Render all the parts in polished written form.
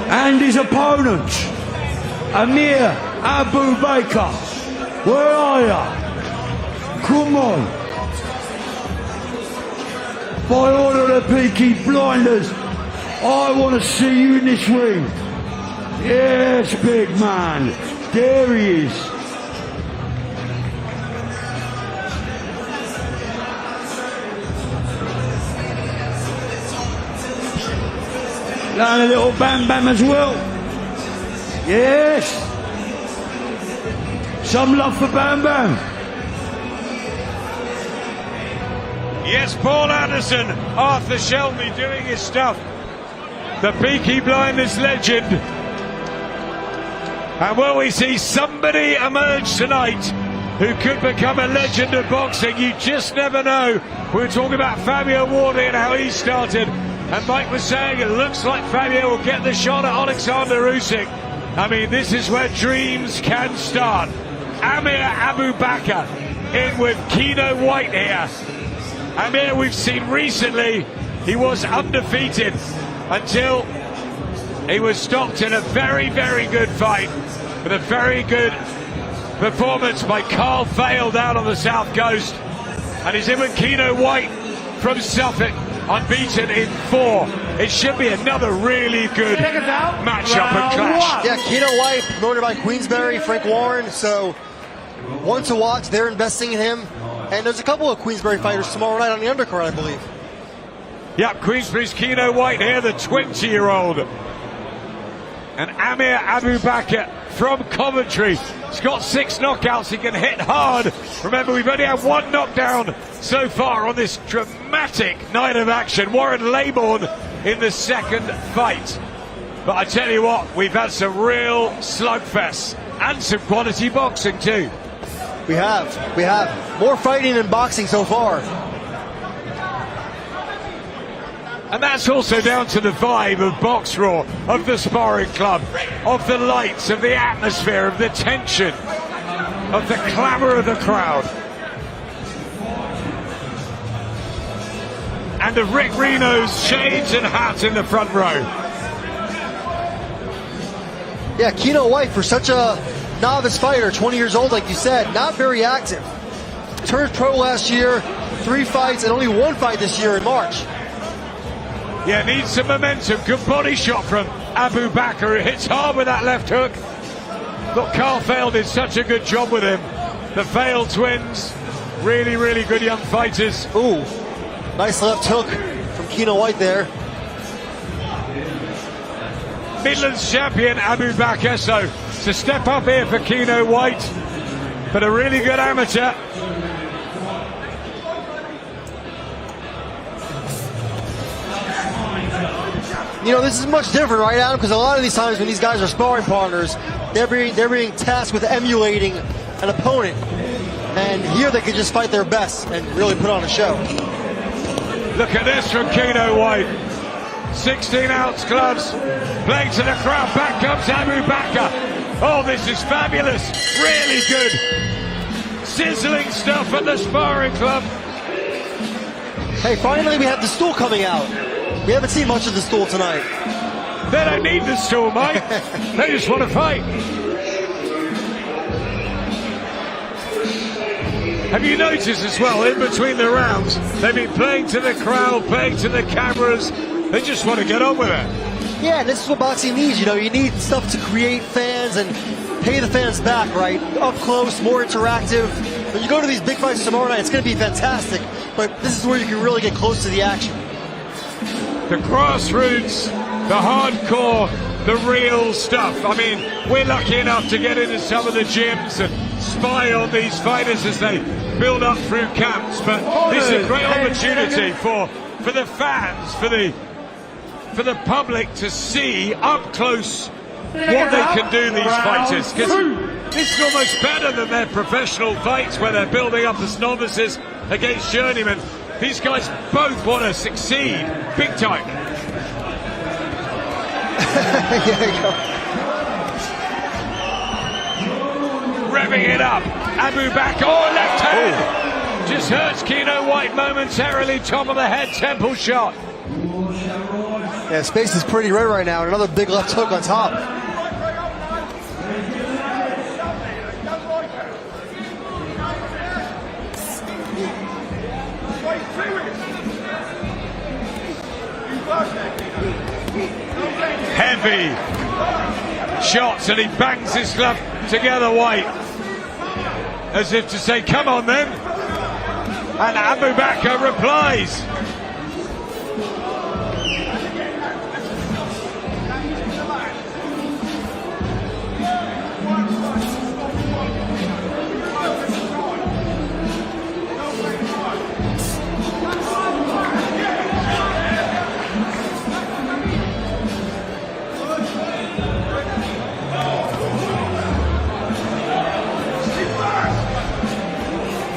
and his opponent, Amir Abubaker. Where are ya? Come on. By order of the Peaky Blinders, I want to see you in this ring. Yes, big man. There he is. And a little Bam Bam as well. Yes. Some love for Bam Bam. Yes, Paul Anderson, Arthur Shelby doing his stuff. The Peaky Blinders legend. And will we see somebody emerge tonight who could become a legend of boxing? You just never know. We were talking about Fabio Wardy and how he started. And Mike was saying it looks like Fabio will get the shot at Alexander Usyk. I mean, this is where dreams can start. Amir Abubaker in with Keno White here. Amir, we've seen recently, he was undefeated until he was stopped in a very, very good fight with a very good performance by Carl Fail down on the South Coast. And he's in with Keno White from Suffolk, unbeaten in 4. It should be another really good matchup and clash. Yeah, Keno White, promoted by Queensberry, Frank Warren, so one to watch. They're investing in him. And there's a couple of Queensberry fighters tomorrow night on the undercard, I believe. Yep, Queensberry's Keno White here, the 20-year-old. And Amir Abubaker from Coventry. He's got 6 knockouts, he can hit hard. Remember, we've only had 1 knockdown so far on this dramatic night of action. Warren Laybourne in the second fight. But I tell you what, we've had some real slugfests and some quality boxing too. We have more fighting than boxing so far. And that's also down to the vibe of Box Raw, of the Sparring Club, of the lights, of the atmosphere, of the tension, of the clamour of the crowd. And of Rick Reno's shades and hat in the front row. Yeah, Keno White, for such a novice fighter, 20 years old, like you said, not very active. Turned pro last year, 3 fights, and only 1 fight this year in March. Yeah, needs some momentum. Good body shot from Abubaker, who hits hard with that left hook. Look, Carl Fail did such a good job with him. The Fail twins, really, really good young fighters. Ooh, nice left hook from Keno White there. Midlands champion Abubaker, so it's a step up here for Keno White, but a really good amateur. You know, this is much different, right, Adam? Because a lot of these times when these guys are sparring partners, they're being tasked with emulating an opponent. And here they can just fight their best and really put on a show. Look at this from Keno White. 16-ounce gloves, playing to the crowd. Back comes Abubaker. Oh, this is fabulous. Really good. Sizzling stuff at the Sparring Club. Hey, finally we have the stool coming out. We haven't seen much of the stool tonight. They don't need the stool, Mike. They just want to fight. Have you noticed as well, in between the rounds, they've been playing to the crowd, playing to the cameras. They just want to get on with it. Yeah, this is what boxing needs. You know, you need stuff to create fans and pay the fans back, right? Up close, more interactive. When you go to these big fights tomorrow night, it's going to be fantastic. But this is where you can really get close to the action. The grassroots, the hardcore, the real stuff. I mean, we're lucky enough to get into some of the gyms and spy on these fighters as they build up through camps. But this is a great opportunity for the fans, for the public to see up close what they can do, these fighters. Because this is almost better than their professional fights where they're building up as novices against journeymen. These guys both want to succeed big time. Here you go. Revving it up. Abubaker, oh, left hand. Just hurts Keno White momentarily. Top of the head, temple shot. Yeah, space is pretty red right now. Another big left hook on top. Heavy shots, and he bangs his glove together, White, as if to say, come on then. And Abubaker replies.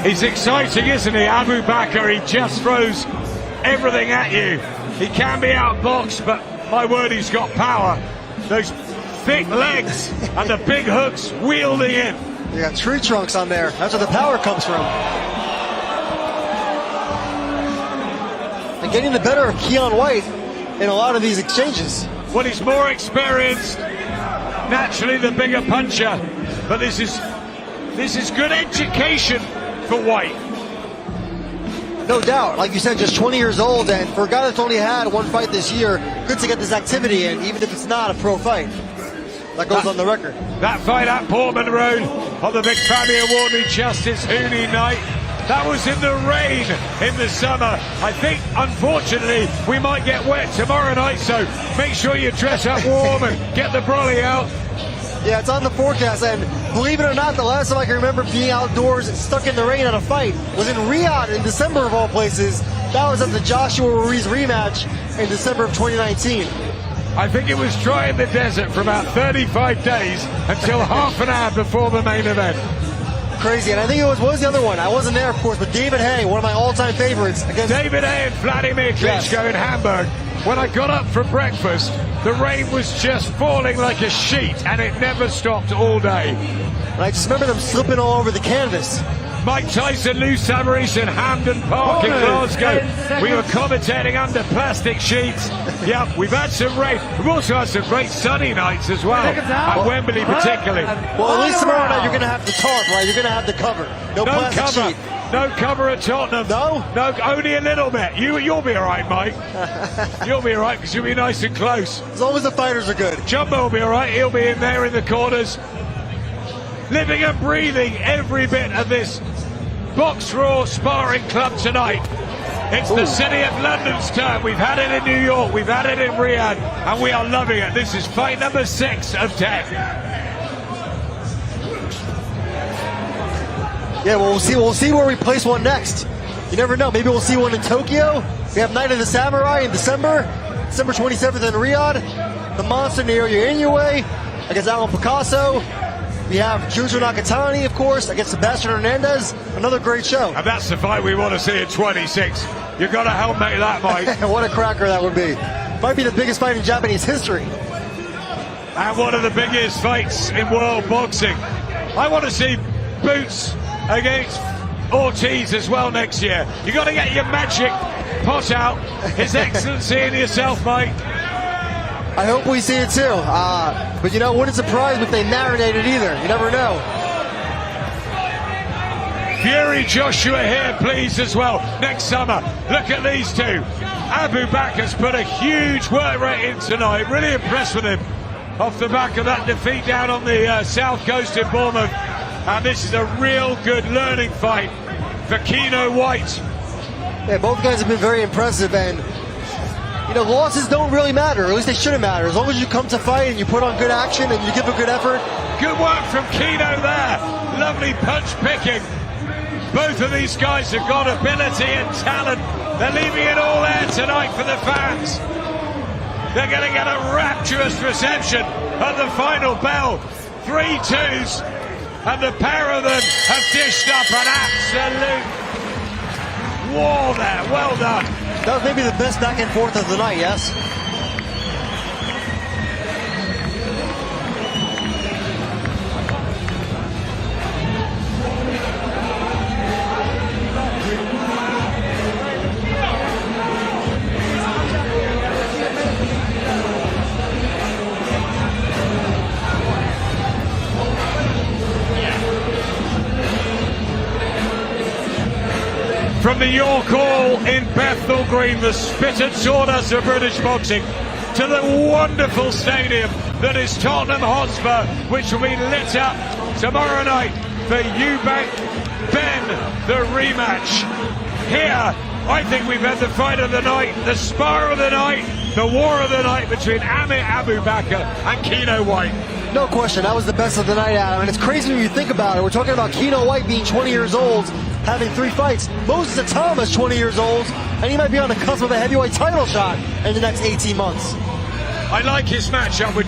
He's exciting, isn't he, Abubaker? He just throws everything at you. He can be outboxed, but my word, he's got power. Those thick legs and the big hooks wielding in. You got tree trunks on there. That's where the power comes from. And getting the better of Keon White in a lot of these exchanges. Well, he's more experienced, naturally the bigger puncher, but this is good education for White. No doubt. Like you said, just 20 years old, and for a guy that's only had one fight this year, good to get this activity in, even if it's not a pro fight. That goes on the record. That fight at Portman Road on the big Family Award Justice Hooney night, that was in the rain in the summer. I think, unfortunately, we might get wet tomorrow night, so make sure you dress up warm and get the brolly out. Yeah, it's on the forecast, and believe it or not, the last time I can remember being outdoors and stuck in the rain at a fight was in Riyadh in December of all places. That was at the Joshua Ruiz rematch in December of 2019. I think it was dry in the desert for about 35 days until half an hour before the main event. Crazy, and I think it was, what was the other one? I wasn't there, of course, but David Haye, one of my all-time favorites. Against David Haye and Vladimir Klitschko in Hamburg. When I got up for breakfast, the rain was just falling like a sheet, and it never stopped all day. And I just remember them slipping all over the canvas. Mike Tyson, Lou Samaris in Hampden Park in Glasgow. We were commentating under plastic sheets. Yeah, we've had some rain. We've also had some great sunny nights as well, at Wembley particularly. Well, at least tomorrow night you're going to have the tarp, right? You're going to have the cover. No plastic cover. sheet. No cover at Tottenham. No? No, only a little bit. You'll be all right, Mike. You'll be all right because you'll be nice and close. As long as the fighters are good. Jumbo will be all right. He'll be in there in the corners, living and breathing every bit of this Box Raw Sparring Club tonight. It's the City of London's turn. We've had it in New York, we've had it in Riyadh, and we are loving it. This is fight number 6 of 10. Yeah, well, we'll see where we place one next. You never know. Maybe we'll see one in Tokyo. We have Night of the Samurai in December 27th in Riyadh. The Monster Naoya Inoue against Alan Picasso. We have Juju Nakatani, of course, against Sebastian Hernandez. Another great show. And that's the fight we want to see at 26. You've got to help make that, Mike. What a cracker that would be. Might be the biggest fight in Japanese history. And one of the biggest fights in world boxing. I want to see Boots against Ortiz as well next year. You've got to get your magic pot out. His Excellency and yourself, Mike. I hope we see it too. But you know, wouldn't surprise me if they marinated either. You never know. Fury Joshua here, please, as well. Next summer, look at these two. Abubaker's put a huge work rate in tonight. Really impressed with him off the back of that defeat down on the south coast in Bournemouth. And this is a real good learning fight for Keno White. Yeah, both guys have been very impressive, and you know, losses don't really matter, or at least they shouldn't matter. As long as you come to fight and you put on good action and you give a good effort. Good work from Keno there. Lovely punch picking. Both of these guys have got ability and talent. They're leaving it all there tonight for the fans. They're going to get a rapturous reception at the final bell. 3-2s, and the pair of them have dished up an absolute war there. Well done. That was maybe the best back and forth of the night, yes? from the York Hall in Bethnal Green, the spit and sawdust of British boxing, to the wonderful stadium that is Tottenham Hotspur, which will be lit up tomorrow night for Eubank Ben, the rematch. Here, I think we've had the fight of the night, the spar of the night, the war of the night between Amir Abubaker and Keno White. No question, that was the best of the night, Adam. And it's crazy when you think about it. We're talking about Keno White being 20 years old, having 3 fights. Moses Atama's 20 years old, and he might be on the cusp of a heavyweight title shot in the next 18 months. I like his matchup with